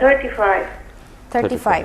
35। 35।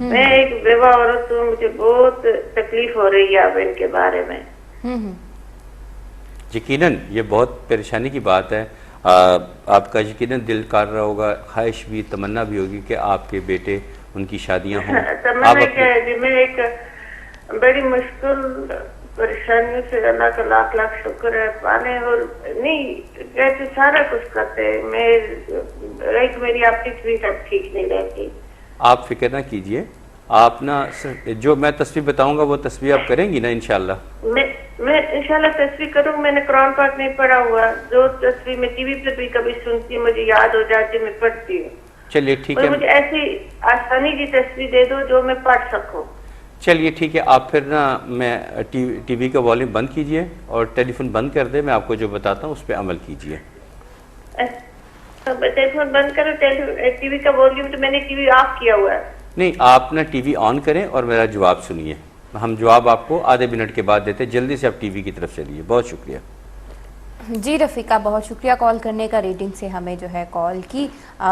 میں ایک بیوہ عورت ہوں, مجھے بہت تکلیف ہو رہی ہے اب ان کے بارے میں. یقیناً یہ بہت پریشانی کی بات ہے. آپ کا یقیناً دل کر رہا ہوگا, خواہش بھی تمنا بھی ہوگی کہ آپ کے بیٹے ان کی شادیاں ہوں. تمنا کیا ہے جی, میں ایک بڑی مشکل پریشانیوں سے اللہ کا لاکھ لاکھ شکر ہے پانے, اور نہیں کہتے سارا کچھ کرتے ہیں. میں ایک میری اپنی طبیعت ٹھیک نہیں رہتی. آپ فکر نہ کیجئے, آپ نا جو میں تصویر بتاؤں گا وہ تصویر آپ کریں گی نا انشاءاللہ؟ میں انشاءاللہ تصویر کروں. میں نے قرآن پاک نہیں پڑھا ہوا, جو تصویر میں ٹی وی پہ بھی کبھی سنتی مجھے یاد ہو جاتی, میں پڑھتی ہوں. چلیے ٹھیک ہے, مجھے ایسی آسانی کی تصویر دے دو جو میں پڑھ سکوں. چلیے ٹھیک ہے, آپ پھر نا میں ٹی وی کا والیوم بند کیجئے اور ٹیلی فون بند کر دیں. میں آپ کو جو بتاتا ہوں اس پہ عمل کیجئے. ٹیلی فون بند کرو, ٹی وی کا والیوم تو میں نے ٹی وی آف کیا ہوا ہے. نہیں, آپ نا ٹی وی آن کریں اور میرا جواب سنیے. ہم جواب آپ کو آدھے منٹ کے بعد دیتے. جلدی سے آپ ٹی وی کی طرف چلیے. بہت شکریہ. جی رفیقہ, بہت شکریہ کال کرنے کا, ریڈنگ سے ہمیں جو ہے کال کی.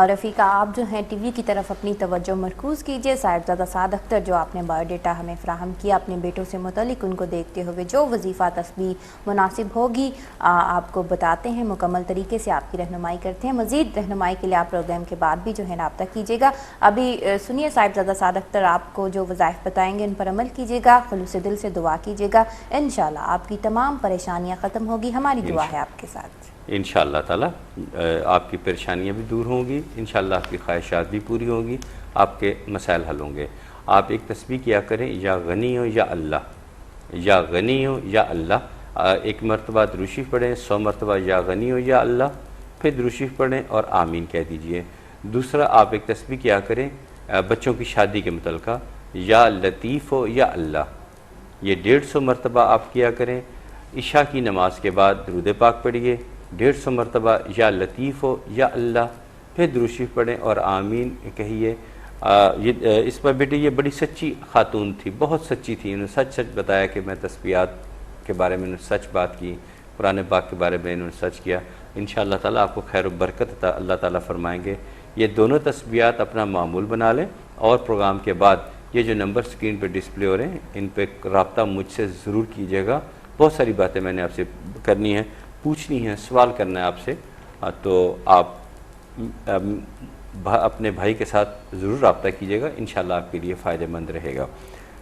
رفیقہ آپ جو ہیں ٹی وی کی طرف اپنی توجہ مرکوز کیجئے. صاحبزادہ سعد اختر جو آپ نے بایو ڈیٹا ہمیں فراہم کیا اپنے بیٹوں سے متعلق, ان کو دیکھتے ہوئے جو وظیفہ تسبیح مناسب ہوگی آپ کو بتاتے ہیں, مکمل طریقے سے آپ کی رہنمائی کرتے ہیں. مزید رہنمائی کے لیے آپ پروگرام کے بعد بھی جو ہے رابطہ کیجیے گا. ابھی سنیے صاحبزادہ سعد اختر آپ کو جو وظائف بتائیں گے ان پر عمل کیجیے گا, خلوص دل سے دعا کیجیے گا. انشاءاللہ آپ کی تمام پریشانیاں ختم ہوگی. ہماری دعا ہے آپ کے ساتھ. انشاءاللہ تعالی آپ کی پریشانیاں بھی دور ہوں گی, انشاءاللہ آپ کی خواہشات بھی پوری ہوں گی, آپ کے مسائل حل ہوں گے. آپ ایک تسبیح کیا کریں, یا غنی ہو یا اللہ, یا غنی ہو یا اللہ. ایک مرتبہ درود شریف پڑھیں, 100 مرتبہ یا غنی ہو یا اللہ, پھر درود شریف پڑھیں اور آمین کہہ دیجئے. دوسرا آپ ایک تسبیح کیا کریں بچوں کی شادی کے متعلقہ, یا لطیف ہو یا اللہ. یہ 150 مرتبہ آپ کیا کریں. عشاء کی نماز کے بعد درود پاک پڑھیے 150 مرتبہ, یا لطیف ہو یا اللہ, پھر درود شریف پڑھیں اور آمین کہیے. اس پر بیٹی یہ بڑی سچی خاتون تھی, بہت سچی تھی. انہوں نے سچ بتایا کہ میں تسبیحات کے بارے میں انہوں نے سچ بات کی, قرآن پاک کے بارے میں انہوں نے سچ کیا. انشاءاللہ تعالیٰ آپ کو خیر و برکت اللہ تعالیٰ فرمائیں گے. یہ دونوں تسبیحات اپنا معمول بنا لیں, اور پروگرام کے بعد یہ جو نمبر سکرین پہ ڈسپلے ہو رہے ہیں ان پہ رابطہ مجھ سے ضرور کیجیے گا. بہت ساری باتیں میں نے آپ سے کرنی ہیں, پوچھنی ہے, سوال کرنا ہے آپ سے, تو آپ اپنے بھائی کے ساتھ ضرور رابطہ کیجیے گا. انشاءاللہ آپ کے لیے فائدہ مند رہے گا.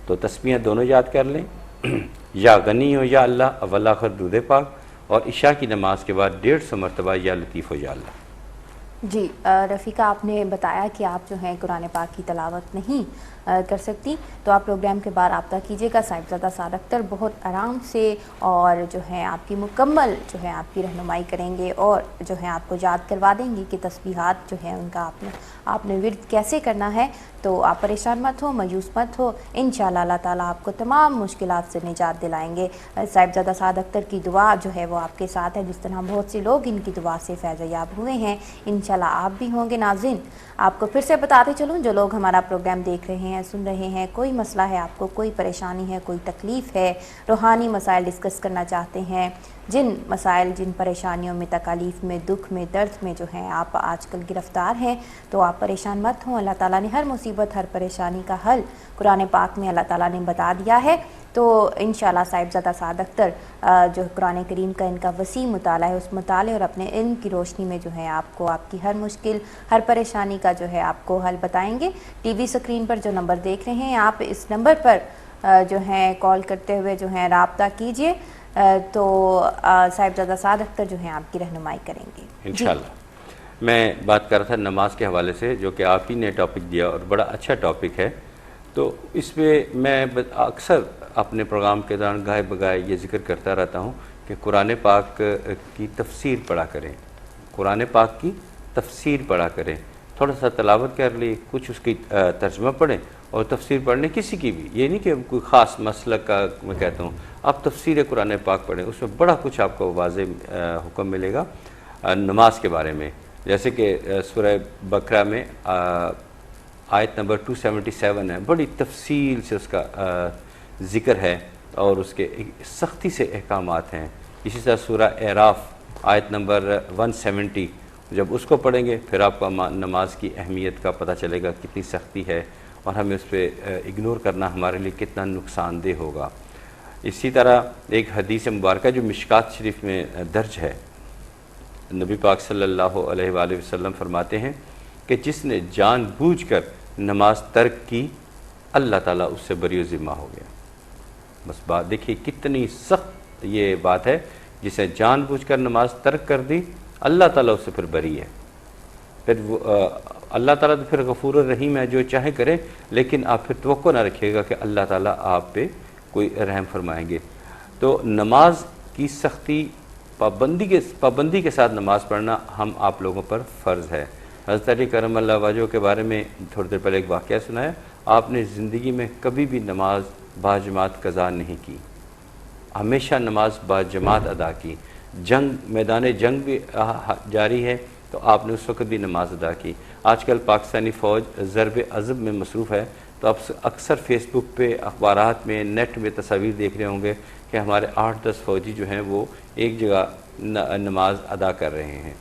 تو تسبیحیں دونوں یاد کر لیں, یا غنی ہو یا اللہ, اول آخر درود پاک, اور عشاء کی نماز کے بعد 150 مرتبہ یا لطیف ہو یا اللہ. جی رفیقہ, آپ نے بتایا کہ آپ جو ہیں قرآن پاک کی تلاوت نہیں کر سکتی, تو آپ پروگرام کے بعد رابطہ کیجیے گا. صاحبزادہ سعد اختر بہت آرام سے اور جو ہے آپ کی مکمل جو ہے آپ کی رہنمائی کریں گے, اور جو ہے آپ کو یاد کروا دیں گے کہ تسبیحات جو ہے ان کا آپ نے ورد کیسے کرنا ہے. تو آپ پریشان مت ہو, مایوس مت ہو, انشاءاللہ اللہ تعالیٰ آپ کو تمام مشکلات سے نجات دلائیں گے. صاحبزادہ سعد اختر کی دعا جو ہے وہ آپ کے ساتھ ہے, جس طرح بہت سے لوگ ان کی دعا سے فیض یاب ہوئے ہیں, انشاءاللہ آپ بھی ہوں گے. ناظرین, آپ کو پھر سے بتاتے چلوں, جو لوگ ہمارا پروگرام دیکھ رہے ہیں, سن رہے ہیں, کوئی مسئلہ ہے آپ کو, کوئی پریشانی ہے, کوئی تکلیف ہے, روحانی مسائل ڈسکس کرنا چاہتے ہیں, جن مسائل, جن پریشانیوں میں, تکالیف میں, دکھ میں, درد میں جو ہیں آپ آج کل گرفتار ہیں, تو آپ پریشان مت ہوں. اللہ تعالیٰ نے ہر مصیبت, ہر پریشانی کا حل قرآن پاک میں اللہ تعالیٰ نے بتا دیا ہے. تو انشاءاللہ صاحبزادہ سعد اختر جو قرآن کریم کا ان کا وسیع مطالعہ ہے, اس مطالعے اور اپنے علم کی روشنی میں جو ہے آپ کو آپ کی ہر مشکل, ہر پریشانی کا جو ہے آپ کو حل بتائیں گے. ٹی وی سکرین پر جو نمبر دیکھ رہے ہیں, آپ اس نمبر پر جو ہیں کال کرتے ہوئے جو ہیں رابطہ کیجئے, تو صاحبزادہ سعد اختر جو ہیں آپ کی رہنمائی کریں گے. انشاءاللہ. میں بات کر رہا تھا نماز کے حوالے سے, جو کہ آپ ہی نے ٹاپک دیا, اور بڑا اچھا ٹاپک ہے. تو اس پہ میں اکثر اپنے پروگرام کے دوران گاہے بگاہے یہ ذکر کرتا رہتا ہوں کہ قرآن پاک کی تفسیر پڑھا کریں, قرآن پاک کی تفسیر پڑھا کریں. تھوڑا سا تلاوت کر لی, کچھ اس کی ترجمہ پڑھیں, اور تفسیر پڑھنے کسی کی بھی, یہ نہیں کہ کوئی خاص مسلک کا میں کہتا ہوں, آپ تفسیر قرآن پاک پڑھیں, اس میں بڑا کچھ آپ کو واضح حکم ملے گا نماز کے بارے میں. جیسے کہ سورہ بقرہ میں آیت نمبر 277 ہے, بڑی تفصیل سے اس کا ذکر ہے, اور اس کے سختی سے احکامات ہیں. اسی طرح سورہ اعراف آیت نمبر 170, جب اس کو پڑھیں گے پھر آپ کو نماز کی اہمیت کا پتہ چلے گا, کتنی سختی ہے, اور ہمیں اس پہ اگنور کرنا ہمارے لیے کتنا نقصان دہ ہوگا۔ اسی طرح ایک حدیث مبارکہ جو مشکات شریف میں درج ہے، نبی پاک صلی اللہ علیہ وآلہ وسلم فرماتے ہیں کہ جس نے جان بوجھ کر نماز ترک کی اللہ تعالیٰ اس سے بری و ذمہ ہو گیا۔ بس بات دیکھیے کتنی سخت یہ بات ہے، جسے جان بوجھ کر نماز ترک کر دی اللہ تعالیٰ اس سے پھر بری ہے۔ پھر اللہ تعالیٰ تو پھر غفور الرحیم ہے، جو چاہے کرے، لیکن آپ پھر توقع نہ رکھیے گا کہ اللہ تعالیٰ آپ پہ کوئی رحم فرمائیں گے۔ تو نماز کی سختی پابندی کے ساتھ نماز پڑھنا ہم آپ لوگوں پر فرض ہے۔ حضرت علی کرم اللہ وجہہ کے بارے میں تھوڑی دیر پہلے ایک واقعہ سنایا، آپ نے زندگی میں کبھی بھی نماز باجماعت قضا نہیں کی، ہمیشہ نماز باجماعت ادا کی۔ میدان جنگ بھی جاری ہے تو آپ نے اس وقت بھی نماز ادا کی۔ آج کل پاکستانی فوج ضرب عضب میں مصروف ہے، تو آپ اکثر فیس بک پہ، اخبارات میں، نیٹ میں تصاویر دیکھ رہے ہوں گے کہ ہمارے 8-10 فوجی جو ہیں وہ ایک جگہ نماز ادا کر رہے ہیں۔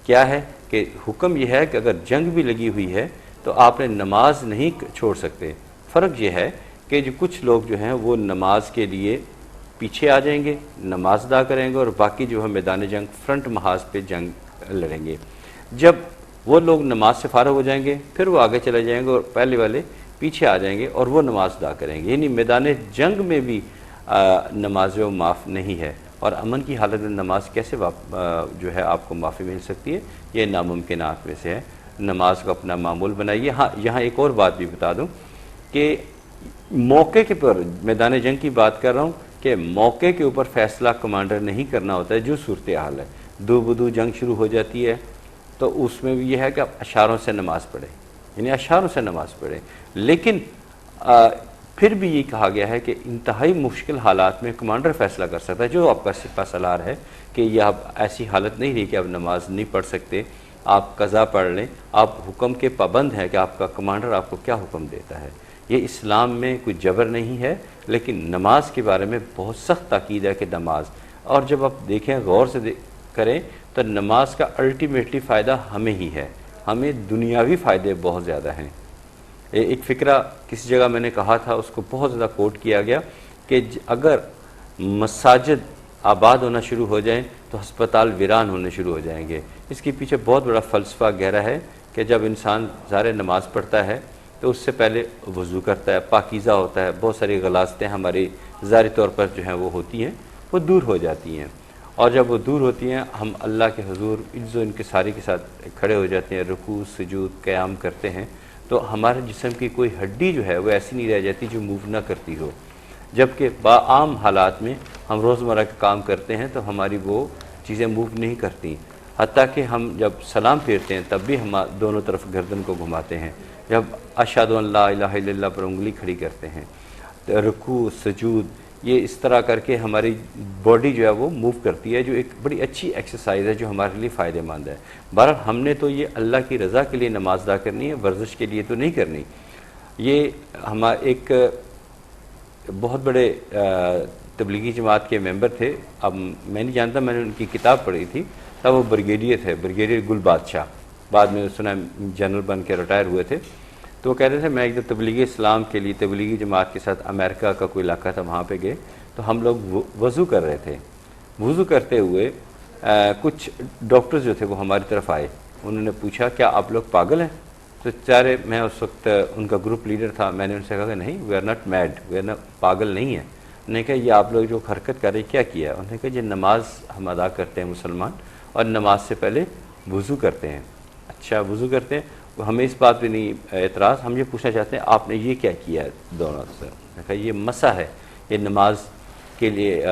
کیا ہے کہ حکم یہ ہے کہ اگر جنگ بھی لگی ہوئی ہے تو آپ نے نماز نہیں چھوڑ سکتے۔ فرق یہ ہے کہ جو کچھ لوگ جو ہیں وہ نماز کے لیے پیچھے آ جائیں گے، نماز ادا کریں گے، اور باقی جو ہے میدان جنگ فرنٹ محاذ پہ جنگ لڑیں گے۔ جب وہ لوگ نماز سے فارغ ہو جائیں گے پھر وہ آگے چلے جائیں گے اور پہلے والے پیچھے آ جائیں گے اور وہ نماز ادا کریں گے۔ یعنی میدان جنگ میں بھی نماز و معاف نہیں ہے، اور امن کی حالت میں نماز کیسے جو ہے آپ کو معافی مل سکتی ہے؟ یہ ناممکنات میں سے ہے۔ نماز کو اپنا معمول بنائیے۔ ہاں، یہاں ایک اور بات بھی بتا دوں کہ موقع کے پر میدان جنگ کی بات کر رہا ہوں کہ موقع کے اوپر فیصلہ کمانڈر نہیں کرنا ہوتا ہے۔ جو صورتحال ہے، دو بدو جنگ شروع ہو جاتی ہے تو اس میں بھی یہ ہے کہ آپ اشاروں سے نماز پڑھیں، یعنی اشاروں سے نماز پڑھیں، لیکن پھر بھی یہ کہا گیا ہے کہ انتہائی مشکل حالات میں کمانڈر فیصلہ کر سکتا ہے۔ جو آپ کا سپہ سالار ہے کہ یہ اب ایسی حالت نہیں رہی کہ آپ نماز نہیں پڑھ سکتے، آپ قضا پڑھ لیں، آپ حکم کے پابند ہیں کہ آپ کا کمانڈر آپ کو کیا حکم دیتا ہے۔ یہ اسلام میں کوئی جبر نہیں ہے، لیکن نماز کے بارے میں بہت سخت تاکید ہے کہ نماز، اور جب آپ دیکھیں غور سے کریں تو نماز کا الٹیمیٹلی فائدہ ہمیں ہی ہے، ہمیں دنیاوی فائدے بہت زیادہ ہیں۔ ایک فقرہ کسی جگہ میں نے کہا تھا، اس کو بہت زیادہ کوٹ کیا گیا کہ اگر مساجد آباد ہونا شروع ہو جائیں تو ہسپتال ویران ہونے شروع ہو جائیں گے۔ اس کے پیچھے بہت بڑا فلسفہ گہرا ہے کہ جب انسان ظاہر نماز پڑھتا ہے تو اس سے پہلے وضو کرتا ہے، پاکیزہ ہوتا ہے، بہت ساری غلاظتیں ہماری ظاہری طور پر جو ہیں وہ ہوتی ہیں، وہ دور ہو جاتی ہیں، اور جب وہ دور ہوتی ہیں ہم اللہ کے حضور عز و انکساری کے ساتھ کھڑے ہو جاتے ہیں، رکوع سجود قیام کرتے ہیں، تو ہمارے جسم کی کوئی ہڈی جو ہے وہ ایسی نہیں رہ جاتی جو موو نہ کرتی ہو۔ جبکہ بعام حالات میں ہم روزمرہ کا کام کرتے ہیں تو ہماری وہ چیزیں موو نہیں کرتی، حتیٰ کہ ہم جب سلام پھیرتے ہیں تب بھی ہم دونوں طرف گردن کو گھماتے ہیں، جب اشہد ان لا الہ الا اللہ پر انگلی کھڑی کرتے ہیں، رکوع سجود، یہ اس طرح کر کے ہماری باڈی جو ہے وہ موو کرتی ہے، جو ایک بڑی اچھی ایکسرسائز ہے جو ہمارے لیے فائدہ مند ہے۔ بہرحال ہم نے تو یہ اللہ کی رضا کے لیے نماز ادا کرنی ہے، ورزش کے لیے تو نہیں کرنی۔ یہ ایک بہت بڑے تبلیغی جماعت کے ممبر تھے، اب میں نہیں جانتا، میں نے ان کی کتاب پڑھی تھی، تب وہ بریگیڈیئر تھے، بریگیڈیئر گل بادشاہ، بعد میں سنا جنرل بن کے ریٹائر ہوئے تھے۔ تو وہ کہتے تھے میں ایک دن تبلیغی اسلام کے لیے تبلیغی جماعت کے ساتھ امریکہ کا کوئی علاقہ تھا، وہاں پہ گئے تو ہم لوگ وضو کر رہے تھے۔ وضو کرتے ہوئے کچھ ڈاکٹرز جو تھے وہ ہماری طرف آئے، انہوں نے پوچھا کیا آپ لوگ پاگل ہیں؟ تو چارے میں اس وقت ان کا گروپ لیڈر تھا، میں نے ان سے کہا کہ نہیں، we are not mad, we are not, پاگل نہیں ہیں۔ انہوں نے کہا یہ آپ لوگ جو حرکت کر رہے کیا کیا ہے؟ انہوں نے کہا یہ نماز ہم ادا کرتے ہیں مسلمان، اور نماز سے پہلے وضو کرتے ہیں۔ اچھا وضو کرتے ہیں، ہمیں اس بات پہ نہیں اعتراض، ہم یہ پوچھنا چاہتے ہیں آپ نے یہ کیا کیا ہے دونوں سے؟ میں کہا یہ مسح ہے، یہ نماز کے لیے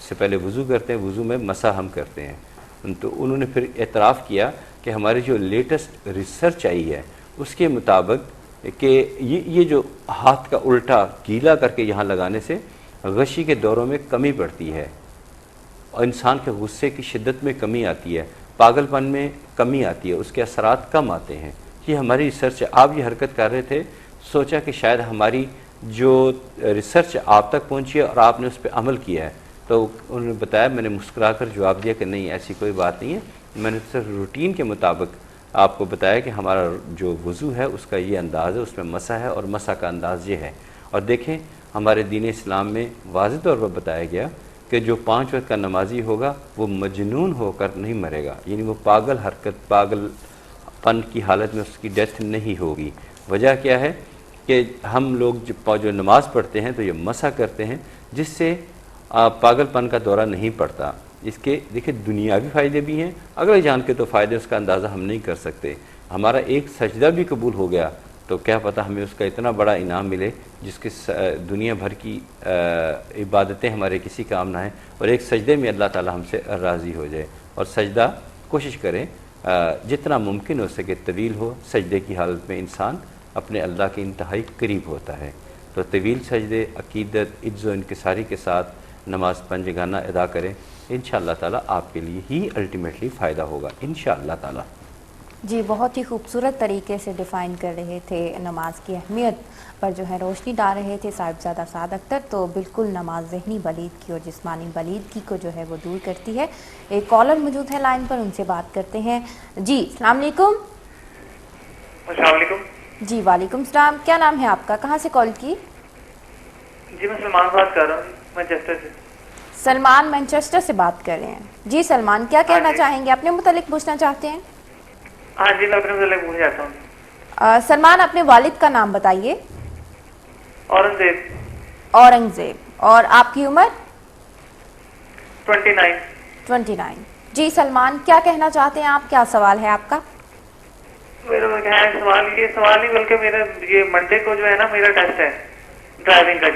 سے پہلے وضو کرتے ہیں، وضو میں مسح ہم کرتے ہیں۔ تو انہوں نے پھر اعتراف کیا کہ ہماری جو لیٹسٹ ریسرچ آئی ہے اس کے مطابق کہ یہ جو ہاتھ کا الٹا گیلا کر کے یہاں لگانے سے غشی کے دوروں میں کمی پڑتی ہے، اور انسان کے غصے کی شدت میں کمی آتی ہے، پاگل پن میں کمی آتی ہے، اس کے اثرات کم آتے ہیں۔ یہ ہماری ریسرچ ہے، آپ یہ حرکت کر رہے تھے، سوچا کہ شاید ہماری جو ریسرچ آپ تک پہنچی ہے اور آپ نے اس پہ عمل کیا ہے، تو انہوں نے بتایا، میں نے مسکرا کر جواب دیا کہ نہیں ایسی کوئی بات نہیں ہے، میں نے صرف روٹین کے مطابق آپ کو بتایا کہ ہمارا جو وضو ہے اس کا یہ انداز ہے، اس میں مسح ہے اور مسح کا انداز یہ ہے. اور دیکھیں ہمارے دین اسلام میں واضح طور پر بتایا گیا کہ جو 5 وقت کا نمازی ہوگا وہ مجنون ہو کر نہیں مرے گا، یعنی وہ پاگل حرکت، پاگل پن کی حالت میں اس کی ڈیتھ نہیں ہوگی. وجہ کیا ہے کہ ہم لوگ جو نماز پڑھتے ہیں تو یہ مسح کرتے ہیں جس سے پاگل پن کا دورہ نہیں پڑتا. اس کے دیکھیں دنیاوی فائدے بھی ہیں، اگلے جان کے تو فائدے اس کا اندازہ ہم نہیں کر سکتے. ہمارا ایک سجدہ بھی قبول ہو گیا تو کیا پتہ ہمیں اس کا اتنا بڑا انعام ملے جس کے دنیا بھر کی عبادتیں ہمارے کسی کام نہ ہیں، اور ایک سجدے میں اللہ تعالی ہم سے راضی ہو جائے. اور سجدہ کوشش کریں جتنا ممکن ہو سکے طویل ہو. سجدے کی حالت میں انسان اپنے اللہ کے انتہائی قریب ہوتا ہے. تو طویل سجدے عقیدت، عجز و انکساری کے ساتھ نماز پنجگانہ ادا کریں، انشاءاللہ تعالیٰ آپ کے لیے ہی الٹیمیٹلی فائدہ ہوگا انشاءاللہ تعالیٰ. جی بہت ہی خوبصورت طریقے سے ڈیفائن کر رہے تھے نماز کی اہمیت پر جو ہے روشنی ڈال رہے تھے صاحبزادہ سعد اختر. تو بالکل نماز ذہنی بلیدگی اور جسمانی بلیدگی کو جو ہے وہ دور کرتی ہے. ایک کالر موجود ہے لائن پر، ان سے بات کرتے ہیں. جی السلام علیکم. السلام علیکم. جی وعلیکم السلام. کیا نام ہے آپ کا، کہاں سے کال کی؟ جی میں سلمان بات کر رہا ہوں مانچسٹر سے. سلمان مانچسٹر سے بات کر رہے ہیں. جی سلمان کیا کہنا چاہیں گے، اپنے متعلق پوچھنا چاہتے ہیں؟ ہاں جی میں اپنے متعلق پوچھنا چاہتا ہوں. سلمان اپنے والد کا نام بتائیے. اورنگزیب. اورنگزیب. اور آپ کی عمر؟ 29. جی سلمان کیا کہنا چاہتے ہیں آپ، کیا سوال ہے آپ کا؟ میرا کیا ہے سوال نہیں بلکہ میرا یہ منڈے کو جو ہے نا میرا ٹیسٹ ہے ڈرائیونگ کا.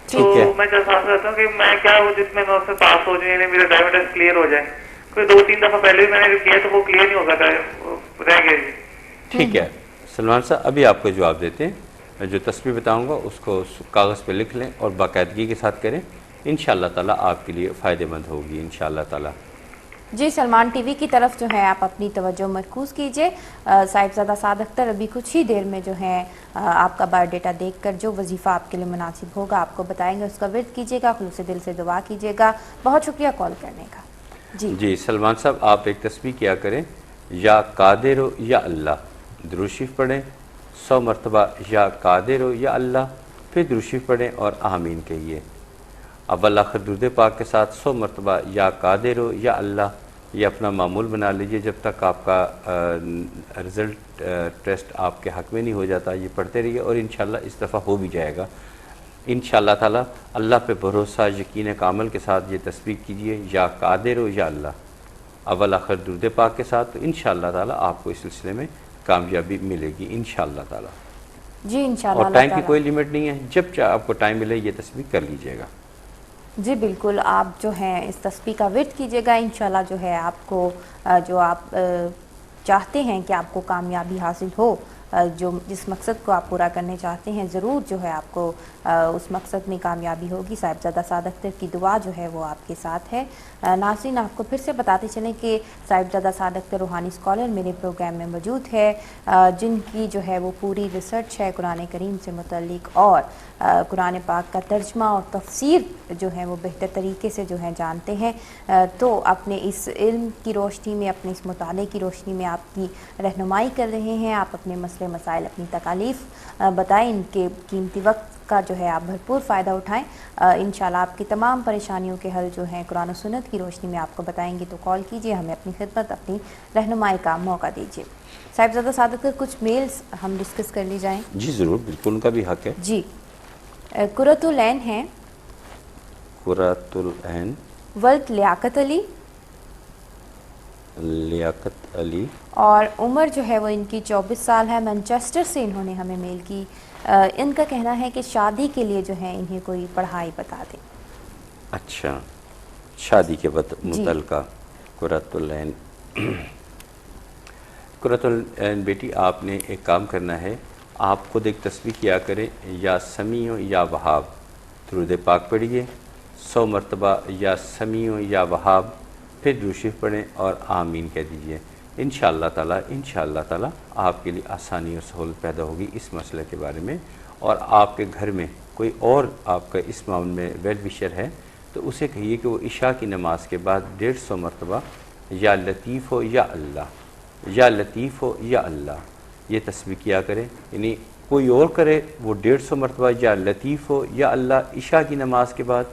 جی تو میں درخواست کرتا ہوں کہ میں کیا وہ جس میں اس سے پاس ہو جائے، یعنی میرا ڈرائیونگ ٹیسٹ کلیئر ہو جائے. کوئی 2-3 دفعہ پہلے بھی میں نے کیا تو وہ کلیئر نہیں ہوگا، رہ گیا. جی ٹھیک ہے سلمان صاحب، ابھی آپ کو جواب دیتے ہیں. میں جو تصویر بتاؤں گا اس کو کاغذ پہ لکھ لیں اور باقاعدگی کے ساتھ کریں، انشاءاللہ تعالیٰ آپ کے لیے فائدہ مند ہوگی انشاءاللہ تعالیٰ. جی سلمان ٹی وی کی طرف جو ہے آپ اپنی توجہ مرکوز کیجئے. صاحبزادہ سعد اختر ابھی کچھ ہی دیر میں جو ہے آپ کا بایو ڈیٹا دیکھ کر جو وظیفہ آپ کے لیے مناسب ہوگا آپ کو بتائیں گے، اس کا ورد کیجئے گا، خلوص دل سے دعا کیجئے گا. بہت شکریہ کال کرنے کا. جی سلمان صاحب آپ ایک تسبیح کیا کریں، یا قادر ہو یا اللہ، درود شریف پڑھیں 100 مرتبہ یا قادر ہو یا اللہ، پھر درود شریف پڑھیں اور آمین کہیے. اول آخر درود پاک کے ساتھ 100 مرتبہ یا قادر ہو یا اللہ. یہ اپنا معمول بنا لیجئے جب تک آپ کا رزلٹ ٹیسٹ آپ کے حق میں نہیں ہو جاتا، یہ پڑھتے رہیے اور انشاءاللہ اس دفعہ ہو بھی جائے گا انشاءاللہ تعالیٰ. اللہ پہ بھروسہ یقین کامل کے ساتھ یہ تسبیح کیجئے، یا قادر ہو یا اللہ، اول آخر درود پاک کے ساتھ. تو انشاءاللہ تعالیٰ آپ کو اس سلسلے میں کامیابی ملے گی انشاءاللہ تعالیٰ. جی انشاءاللہ. اور ٹائم کی کوئی لیمٹ نہیں ہے، جب چاہے آپ کو ٹائم ملے یہ تسبیح کر لیجئے گا. جی بالکل، آپ جو ہیں اس تسبیح کا ورد کیجئے گا، انشاءاللہ جو ہے آپ کو جو آپ چاہتے ہیں کہ آپ کو کامیابی حاصل ہو، جو جس مقصد کو آپ پورا کرنے چاہتے ہیں ضرور جو ہے آپ کو اس مقصد میں کامیابی ہوگی. صاحبزادہ سعد اختر کی دعا جو ہے وہ آپ کے ساتھ ہے. ناظرین آپ کو پھر سے بتاتے چلیں کہ صاحبزادہ سعد اختر روحانی اسکالر میرے پروگرام میں موجود ہے، جن کی جو ہے وہ پوری ریسرچ ہے قرآن کریم سے متعلق، اور قرآن پاک کا ترجمہ اور تفسیر جو ہے وہ بہتر طریقے سے جو ہے جانتے ہیں. تو اپنے اس علم کی روشنی میں، اپنے اس مطالعے کی روشنی میں آپ کی رہنمائی کر رہے ہیں. آپ اپنے مسئلے مسائل، اپنی تکالیف بتائیں، ان کے قیمتی وقت کا جو ہے آپ بھرپور فائدہ اٹھائیں. انشاءاللہ آپ کی تمام پریشانیوں کے حل جو ہیں قرآن و سنت کی روشنی میں آپ کو بتائیں گے. تو کال کیجئے، ہمیں اپنی خدمت، اپنی رہنمائی کا موقع دیجئے. صاحبزادہ سعد اختر کچھ میلز ہم ڈسکس کر لی جائیں. جی ضرور، بالکل ان کا بھی حق ہے. جی قرۃ العین ہیں، قرۃ العین، ولد لیاقت علی، لیاقت علی، اور عمر جو ہے وہ ان کی 24 سال ہے. مانچسٹر سے انہوں نے ہمیں میل کی. ان کا کہنا ہے کہ شادی کے لیے جو ہے انہیں کوئی پڑھائی بتا دیں. اچھا، شادی کے متعلقہ قرۃ العین. قرۃ العین بیٹی آپ نے ایک کام کرنا ہے، آپ خود ایک تسبیح کیا کریں، یا سمیع یا وہاب، درود پاک پڑھیے 100 مرتبہ، یا سمیع یا وہاب، پھر درود شریف پڑھیں اور آمین کہہ دیجئے. انشاءاللہ تعالیٰ آپ کے لیے آسانی اور سہولت پیدا ہوگی اس مسئلے کے بارے میں. اور آپ کے گھر میں کوئی اور آپ کا اس معاملے میں ویل وشر ہے تو اسے کہیے کہ وہ عشاء کی نماز کے بعد 150 مرتبہ یا لطیف ہو یا اللہ، یا لطیف ہو یا اللہ، یہ تسبیح کیا کریں. یعنی کوئی اور کرے وہ 150 مرتبہ یا لطیف ہو یا اللہ عشاء کی نماز کے بعد،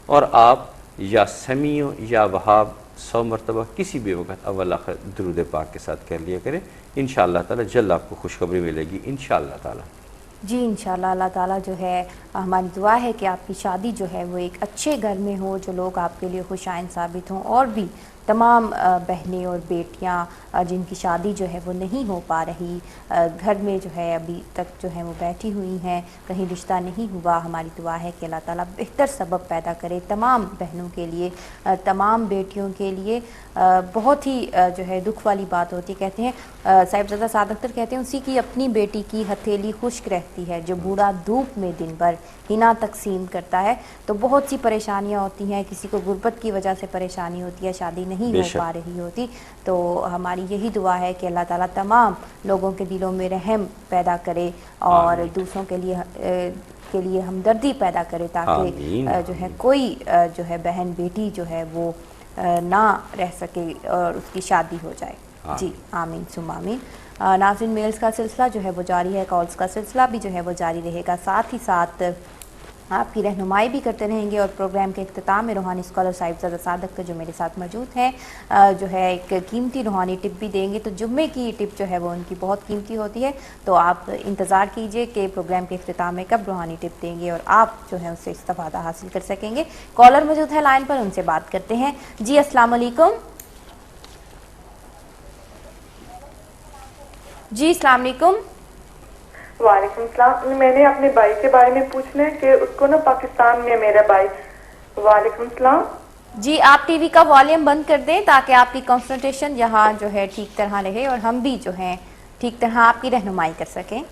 اور آپ یا سمیع ہو یا وہاب 100 مرتبہ کسی بھی وقت اول آخر درود پاک کے ساتھ کہہ لیا کریں. انشاءاللہ تعالی جلد آپ کو خوشخبری ملے گی انشاءاللہ تعالی. جی انشاءاللہ اللہ تعالیٰ جو ہے ہماری دعا ہے کہ آپ کی شادی جو ہے وہ ایک اچھے گھر میں ہو، جو لوگ آپ کے لیے خوش آئند ثابت ہوں، اور بھی تمام بہنیں اور بیٹیاں جن کی شادی جو ہے وہ نہیں ہو پا رہی، گھر میں جو ہے ابھی تک جو ہے وہ بیٹھی ہوئی ہیں، کہیں رشتہ نہیں ہوا، ہماری دعا ہے کہ اللہ تعالیٰ بہتر سبب پیدا کرے تمام بہنوں کے لیے، تمام بیٹیوں کے لیے. بہت ہی جو ہے دکھ والی بات ہوتی ہے. کہتے ہیں صاحبزادہ سعد اختر کہتے ہیں اسی کی اپنی بیٹی کی ہتھیلی خشک رہتی ہے جو بوڑھا دھوپ میں دن بھر ہنا تقسیم کرتا ہے. تو بہت سی پریشانیاں ہوتی ہیں، کسی کو غربت کی وجہ سے پریشانی ہوتی ہے، شادی نہیں ہو پا رہی ہوتی. تو ہماری یہی دعا ہے کہ اللہ تعالیٰ تمام لوگوں کے دلوں میں رحم پیدا کرے اور دوسروں کے لیے ہمدردی پیدا کرے، تاکہ جو ہے کوئی جو ہے بہن بیٹی جو ہے وہ نہ رہ سکے اور اس کی شادی ہو جائے. جی آمین ثم آمین. ناظرین میلز کا سلسلہ جو ہے وہ جاری ہے، کالز کا سلسلہ بھی جو ہے وہ جاری رہے گا، ساتھ ہی ساتھ آپ کی رہنمائی بھی کرتے رہیں گے. اور پروگرام کے اختتام میں روحانی اسکالر صاحبزادہ سعد اختر جو میرے ساتھ موجود ہیں جو ہے ایک قیمتی روحانی ٹپ بھی دیں گے. تو جمعے کی ٹپ جو ہے وہ ان کی بہت قیمتی ہوتی ہے، تو آپ انتظار کیجئے کہ پروگرام کے اختتام میں کب روحانی ٹپ دیں گے اور آپ جو ہے اس سے استفادہ حاصل کر سکیں گے. کالر موجود ہے لائن پر، ان سے بات کرتے ہیں. جی السلام علیکم. جی السلام علیکم. وعلیکم السلام. میں نے اپنے بھائی کے بارے میں پوچھنا ہے کہ اس کو نا پاکستان میں میرا بھائی. وعلیکم السلام. جی آپ ٹی وی کا والیوم بند کر دیں تاکہ آپ کی کنسنٹریشن یہاں جو ہے ٹھیک طرح رہے اور ہم بھی جو ہیں ٹھیک طرح آپ کی رہنمائی کر سکیں.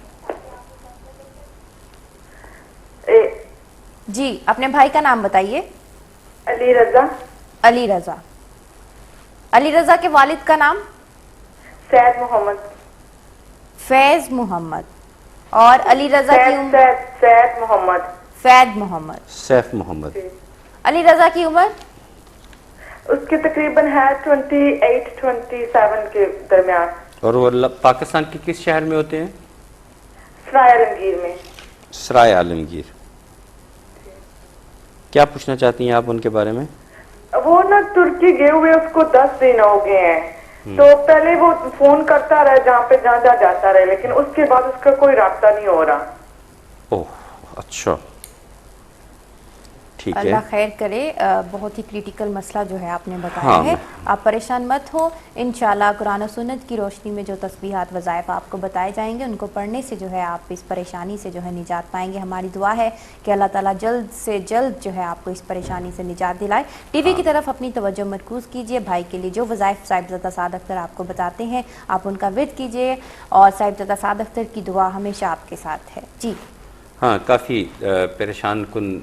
جی اپنے بھائی کا نام بتائیے. علی رضا. علی رضا. علی رضا کے والد کا نام؟ سید محمد. فیض محمد. اور علی رضا کی عمر؟ سید محمد. فید محمد. سیف محمد. علی رضا کی عمر؟ اس کی تقریباً ہے 28-27 کے درمیان. اور وہ پاکستان کے کس شہر میں ہوتے ہیں؟ سرائے عالمگیر میں. سرائے عالمگیر. کیا پوچھنا چاہتی ہیں آپ ان کے بارے میں؟ وہ نا ترکی گئے ہوئے اس کو 10 دن ہو گئے ہیں. تو پہلے وہ فون کرتا رہا جہاں جاتا رہے، لیکن اس کے بعد اس کا کوئی رابطہ نہیں ہو رہا. اوہ اچھا ٹھیک ہے. اللہ خیر کرے. بہت ہی کریٹیکل مسئلہ جو ہے آپ نے بتایا ہے. آپ پریشان مت ہو، انشاءاللہ قرآن و سنت کی روشنی میں جو تسبیحات وظائف آپ کو بتائے جائیں گے ان کو پڑھنے سے جو ہے آپ اس پریشانی سے جو ہے نجات پائیں گے. ہماری دعا ہے کہ اللہ تعالیٰ جلد سے جلد جو ہے آپ کو اس پریشانی سے نجات دلائے. ٹی وی کی طرف اپنی توجہ مرکوز کیجئے. بھائی کے لیے جو وظائف صاحبزادہ سعد اختر آپ کو بتاتے ہیں آپ ان کا ورد کیجئے، اور صاحبزادہ سعد اختر کی دعا ہمیشہ آپ کے ساتھ ہے. جی ہاں کافی پریشان کن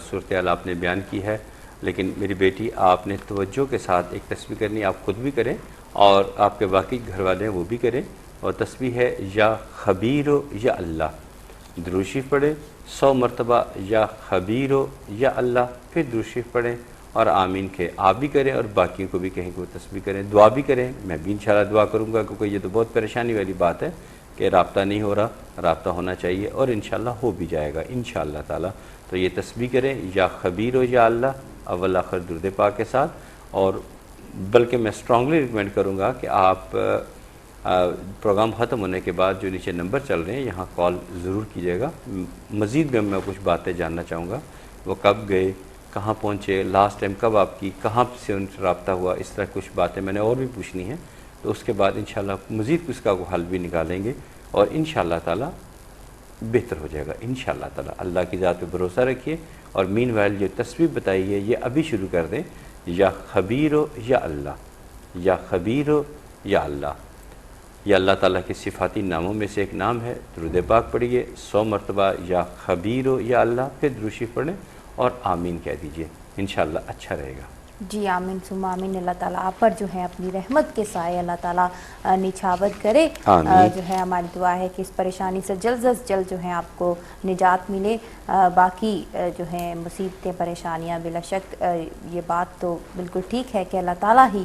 صورتحال آپ نے بیان کی ہے، لیکن میری بیٹی آپ نے توجہ کے ساتھ ایک تسبیح کرنی، آپ خود بھی کریں اور آپ کے باقی گھر والے ہیں وہ بھی کریں. اور تسبیح ہے یا خبیر یا اللہ. درود شریف پڑھیں 100 مرتبہ یا خبیر یا اللہ، پھر درود شریف پڑھیں اور آمین کے آپ بھی کریں اور باقیوں کو بھی کہیں کہ وہ تسبیح کریں. دعا بھی کریں، میں بھی انشاءاللہ دعا کروں گا کیونکہ یہ تو بہت پریشانی والی بات ہے کہ رابطہ نہیں ہو رہا، رابطہ ہونا چاہیے اور انشاءاللہ ہو بھی جائے گا انشاءاللہ تعالی. تو یہ تسبیح کریں یا خبیر یا اللہ اول آخر درود پاک کے ساتھ. اور بلکہ میں اسٹرانگلی ریکمینڈ کروں گا کہ آپ پروگرام ختم ہونے کے بعد جو نیچے نمبر چل رہے ہیں یہاں کال ضرور کیجیے گا. مزید میں کچھ باتیں جاننا چاہوں گا، وہ کب گئے، کہاں پہنچے، لاسٹ ٹائم کب آپ کی کہاں سے ان سے رابطہ ہوا، اس طرح کچھ باتیں میں نے اور بھی پوچھنی ہیں. تو اس کے بعد انشاءاللہ مزید اس کا کو حل بھی نکالیں گے اور انشاءاللہ تعالی بہتر ہو جائے گا انشاءاللہ تعالی. اللہ کی ذات پہ بھروسہ رکھیے اور مین وائل جو تسبیح بتائی ہے یہ ابھی شروع کر دیں. یا خبیر یا اللہ، یا خبیر یا اللہ. یہ اللہ تعالیٰ کے صفاتی ناموں میں سے ایک نام ہے. درود پاک پڑھیے 100 مرتبہ یا خبیر یا اللہ، پھر درود شریف پڑھیں اور آمین کہہ دیجئے، انشاءاللہ اچھا رہے گا. جی آمین ثم آمین. اللہ تعالیٰ آپ پر جو ہے اپنی رحمت کے سائے اللہ تعالیٰ نچھاور کرے. جو ہے ہماری دعا ہے کہ اس پریشانی سے جلد از جلد جو ہے آپ کو نجات ملے. باقی جو ہے مصیبتیں پریشانیاں بلا شک یہ بات تو بالکل ٹھیک ہے کہ اللہ تعالیٰ ہی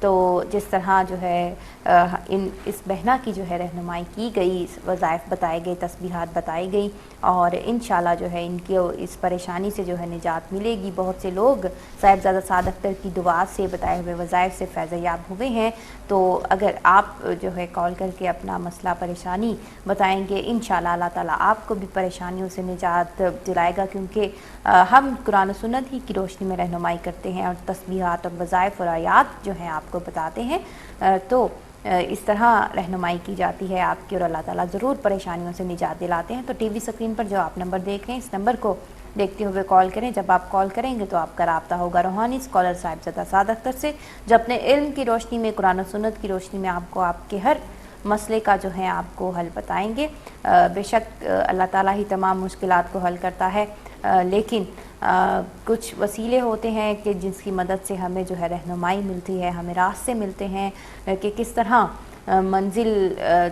تو جس طرح جو ہے اس بہنا کی جو ہے رہنمائی کی گئی، وظائف بتائے گئے، تسبیحات بتائی گئی، اور انشاءاللہ جو ہے ان کی اس پریشانی سے جو ہے نجات ملے گی۔ بہت سے لوگ صاحبزادہ سعد اختر کی دعا سے، بتائے ہوئے وظائف سے فیض یاب ہوئے ہیں۔ تو اگر آپ جو ہے کال کر کے اپنا مسئلہ پریشانی بتائیں گے، انشاءاللہ اللہ تعالیٰ آپ کو بھی پریشانیوں سے نجات دلائے گا، کیونکہ ہم قرآن و سنت ہی کی روشنی میں رہنمائی کرتے ہیں اور تسبیحات اور وظائف اور آیات جو ہیں آپ کو بتاتے ہیں، تو اس طرح رہنمائی کی جاتی ہے آپ کی، اور اللہ تعالیٰ ضرور پریشانیوں سے نجات دلاتے ہیں۔ تو ٹی وی اسکرین پر جو آپ نمبر دیکھ رہے ہیں، اس نمبر کو دیکھتے ہوئے کال کریں۔ جب آپ کال کریں گے تو آپ کا رابطہ ہوگا روحانی اسکالر صاحبزادہ سعد اختر سے، جو اپنے علم کی روشنی میں، قرآن و سنت کی روشنی میں آپ کو آپ کے ہر مسئلے کا جو ہے آپ کو حل بتائیں گے۔ بے شک اللہ تعالیٰ ہی تمام مشکلات کو حل کرتا ہے، لیکن کچھ وسیلے ہوتے ہیں کہ جس کی مدد سے ہمیں جو ہے رہنمائی ملتی ہے، ہمیں راستے ملتے ہیں کہ کس طرح منزل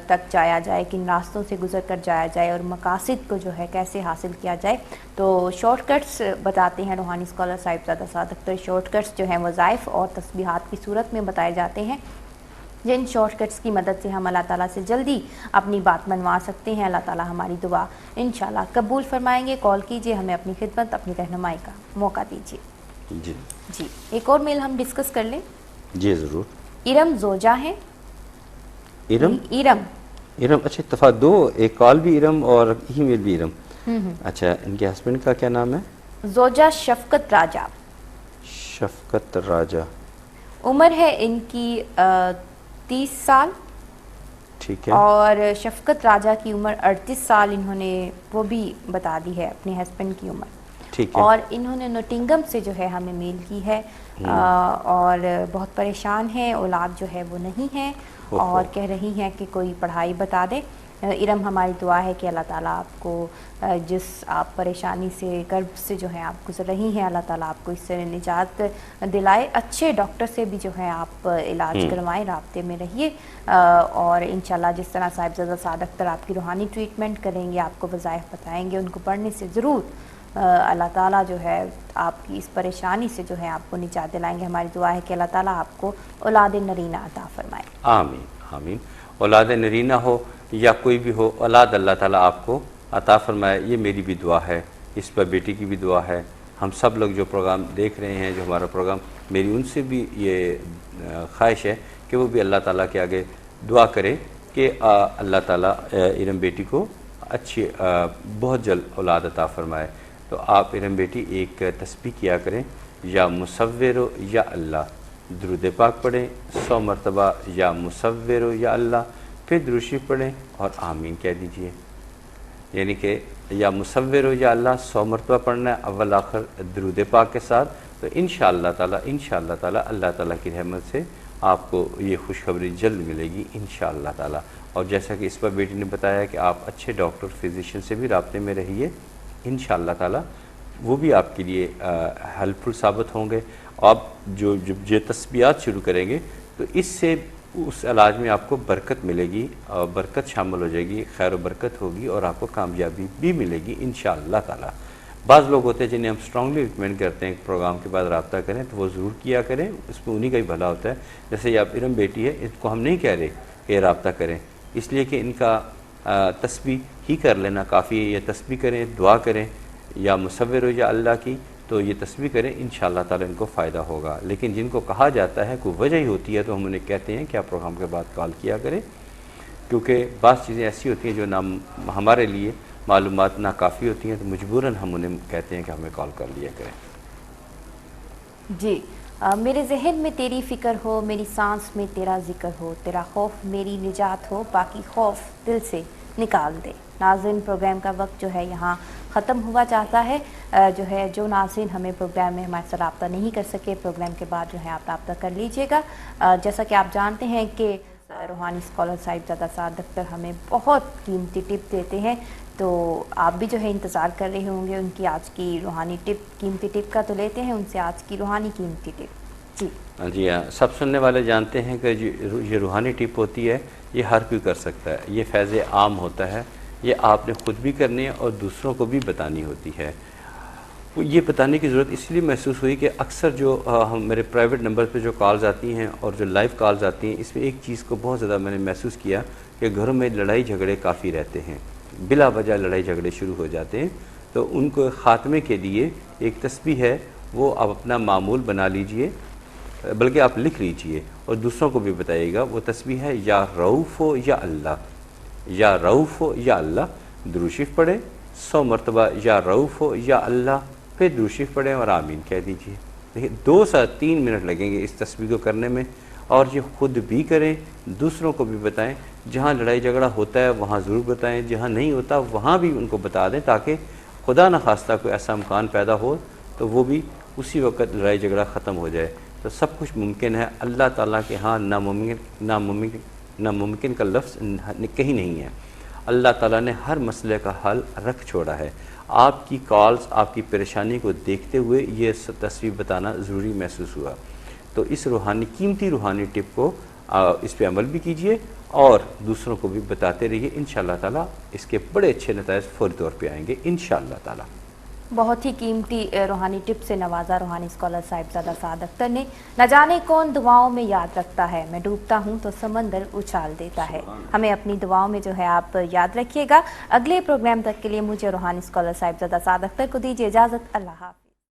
تک جایا جائے، کن راستوں سے گزر کر جایا جائے، اور مقاصد کو جو ہے کیسے حاصل کیا جائے۔ تو شارٹ کٹس بتاتے ہیں روحانی اسکالر صاحبزادہ سعد اختر۔ شارٹ کٹس جو ہیں وظائف اور تسبیحات کی صورت میں بتائے جاتے ہیں، جن شارٹ کٹس کی مدد سے ہم اللہ تعالیٰ سے جلدی اپنی بات منوا سکتے ہیں۔ اللہ تعالیٰ ہماری دعا انشاءاللہ قبول فرمائیں گے۔ کال کیجئے، ہمیں اپنی خدمت، اپنی رہنمائی کا موقع دیجیے۔ جی ایک اور میل ہم ڈسکس کر لیں۔ جی ضرور۔ ارم زوجہ ہیں۔ ارم اچھا، اتفاق دو، ایک کال بھی ارم اور ای میل بھی ارم۔ اچھا، ان کے ہسبینڈ کا کیا نام ہے؟ زوجہ شفقت راجہ۔ شفقت راجہ۔ عمر ہے ان کی 30 سال، ٹھیک ہے، اور شفقت راجہ کی عمر 38 سال انہوں نے وہ بھی بتا دی ہے اپنے ہسبینڈ کی عمر، ٹھیک ہے، اور انہوں نے نوٹنگم سے جو ہے ہمیں میل کی ہے، اور بہت پریشان ہیں، اولاد جو ہے وہ نہیں ہے، اور کہہ رہی ہیں کہ کوئی پڑھائی بتا دے۔ ارم ہماری دعا ہے کہ اللہ تعالیٰ آپ کو جس آپ پریشانی سے، کرب سے جو ہے آپ گزر رہی ہیں، اللہ تعالیٰ آپ کو اس سے نجات دلائے۔ اچھے ڈاکٹر سے بھی جو ہے آپ علاج کروائیں، رابطے میں رہیے، اور انشاءاللہ جس طرح صاحبزادہ سعد اختر آپ کی روحانی ٹریٹمنٹ کریں گے، آپ کو وظائف بتائیں گے، ان کو پڑھنے سے ضرور اللہ تعالیٰ جو ہے آپ کی اس پریشانی سے جو ہے آپ کو نجات دلائیں گے۔ ہماری دعا ہے کہ اللہ تعالیٰ آپ کو اولاد نرینہ عطا فرمائے۔ آمین آمین۔ اولاد نرینہ ہو یا کوئی بھی ہو، اولاد اللہ تعالیٰ آپ کو عطا فرمائے، یہ میری بھی دعا ہے، اس پر بیٹی کی بھی دعا ہے۔ ہم سب لوگ جو پروگرام دیکھ رہے ہیں، جو ہمارا پروگرام، میری ان سے بھی یہ خواہش ہے کہ وہ بھی اللہ تعالیٰ کے آگے دعا کرے کہ اللہ تعالیٰ ارم بیٹی کو اچھی بہت جلد اولاد عطا فرمائے۔ تو آپ ارم بیٹی ایک تسبیح کیا کریں، یا مصور یا اللہ، درود پاک پڑھیں 100 مرتبہ، یا مصور یا اللہ، پھر درود شریف پڑھیں اور آمین کہہ دیجئے۔ یعنی کہ یا مصور یا اللہ 100 مرتبہ پڑھنا ہے، اول آخر درود پاک کے ساتھ۔ تو انشاءاللہ تعالیٰ اللہ تعالیٰ کی رحمت سے آپ کو یہ خوشخبری جلد ملے گی انشاءاللہ تعالیٰ۔ اور جیسا کہ اس پر بیٹی نے بتایا کہ آپ اچھے ڈاکٹر، فزیشین سے بھی رابطے میں رہیے، انشاءاللہ تعالیٰ وہ بھی آپ کے لیے ہیلپ فل ثابت ہوں گے۔ آپ جو یہ تسبیحات شروع کریں گے تو اس سے اس علاج میں آپ کو برکت ملے گی، اور برکت شامل ہو جائے گی، خیر و برکت ہوگی، اور آپ کو کامیابی بھی ملے گی انشاءاللہ تعالیٰ۔ بعض لوگ ہوتے ہیں جنہیں ہم اسٹرانگلی ریکمینڈ کرتے ہیں کہ پروگرام کے بعد رابطہ کریں، تو وہ ضرور کیا کریں، اس میں انہی کا ہی بھلا ہوتا ہے۔ جیسے یہ آپ ارم بیٹی ہے، اس کو ہم نہیں کہہ رہے کہ یہ رابطہ کریں، اس لیے کہ ان کا تسبیح ہی کر لینا کافی ہے۔ یہ تسبیح کریں، دعا کریں، یا مصور ہو یا اللہ کی، تو یہ تسبیح کریں، انشاءاللہ تعالیٰ ان کو فائدہ ہوگا۔ لیکن جن کو کہا جاتا ہے کوئی وجہ ہی ہوتی ہے، تو ہم انہیں کہتے ہیں کہ آپ پروگرام کے بعد کال کیا کریں، کیونکہ بعض چیزیں ایسی ہوتی ہیں جو ہمارے لیے معلومات ناکافی ہوتی ہیں، تو مجبوراً ہم انہیں کہتے ہیں کہ ہمیں کال کر لیا کریں۔ جی، میرے ذہن میں تیری فکر ہو، میری سانس میں تیرا ذکر ہو، تیرا خوف میری نجات ہو، باقی خوف دل سے نکال دے۔ ناظرین، پروگرام کا وقت جو ہے یہاں ختم ہوا چاہتا ہے۔ جو ناظرین ہمیں پروگرام میں ہمارے سے رابطہ نہیں کر سکے، پروگرام کے بعد جو ہے آپ رابطہ کر لیجئے گا۔ جیسا کہ آپ جانتے ہیں کہ روحانی اسکالر صاحبزادہ سعد اختر ہمیں بہت قیمتی ٹپ دیتے ہیں، تو آپ بھی جو ہے انتظار کر رہے ہوں گے ان کی آج کی روحانی ٹپ، قیمتی ٹپ کا، تو لیتے ہیں ان سے آج کی روحانی قیمتی ٹپ۔ جی ہاں، سب سننے والے جانتے ہیں کہ یہ روحانی ٹپ ہوتی ہے، یہ ہر کوئی کر سکتا ہے، یہ فیض عام ہوتا ہے، یہ آپ نے خود بھی کرنی ہے اور دوسروں کو بھی بتانی ہوتی ہے۔ یہ بتانے کی ضرورت اس لیے محسوس ہوئی کہ اکثر جو میرے پرائیویٹ نمبر پہ جو کالز آتی ہیں اور جو لائیو کالز آتی ہیں، اس میں ایک چیز کو بہت زیادہ میں نے محسوس کیا کہ گھروں میں لڑائی جھگڑے کافی رہتے ہیں، بلا وجہ لڑائی جھگڑے شروع ہو جاتے ہیں. تو ان کو خاتمے کے لیے ایک تسبیح ہے، وہ آپ اپنا معمول بنا لیجئے، بلکہ آپ لکھ لیجئے اور دوسروں کو بھی بتائیے گا. وہ تسبیح ہے یا رؤوف ہو یا اللہ، یا رؤوف ہو یا اللہ. درود شریف پڑھیں 100 مرتبہ یا رؤوف ہو یا اللہ، پھر درود شریف پڑھیں اور آمین کہہ دیجئے. دیکھیں 2 سے 3 منٹ لگیں گے اس تسبیح کو کرنے میں، اور یہ خود بھی کریں، دوسروں کو بھی بتائیں. جہاں لڑائی جھگڑا ہوتا ہے وہاں ضرور بتائیں، جہاں نہیں ہوتا وہاں بھی ان کو بتا دیں، تاکہ خدا نخواستہ کوئی ایسا امکان پیدا ہو تو وہ بھی اسی وقت لڑائی جھگڑا ختم ہو جائے. تو سب کچھ ممکن ہے. اللہ تعالیٰ کے ہاں ناممکن کا لفظ کہیں نہیں ہے. اللہ تعالیٰ نے ہر مسئلے کا حل رکھ چھوڑا ہے. آپ کی کالز، آپ کی پریشانی کو دیکھتے ہوئے یہ تصویر بتانا ضروری محسوس ہوا. تو اس قیمتی روحانی ٹپ کو اس پہ عمل بھی کیجئے اور دوسروں کو بھی بتاتے رہیے. انشاءاللہ تعالیٰ اس کے بڑے اچھے نتائج فوری طور پہ آئیں گے انشاءاللہ تعالیٰ. بہت ہی قیمتی روحانی ٹپ سے نوازا روحانی اسکالر صاحبزادہ سعد اختر نے. نہ جانے کون دعاؤں میں یاد رکھتا ہے، میں ڈوبتا ہوں تو سمندر اچھال دیتا ہے. ہمیں اپنی دعاؤں میں جو ہے آپ یاد رکھیے گا. اگلے پروگرام تک کے لیے مجھے روحانی اسکالر صاحبزادہ سعد اختر کو دیجیے اجازت. اللہ حافظ.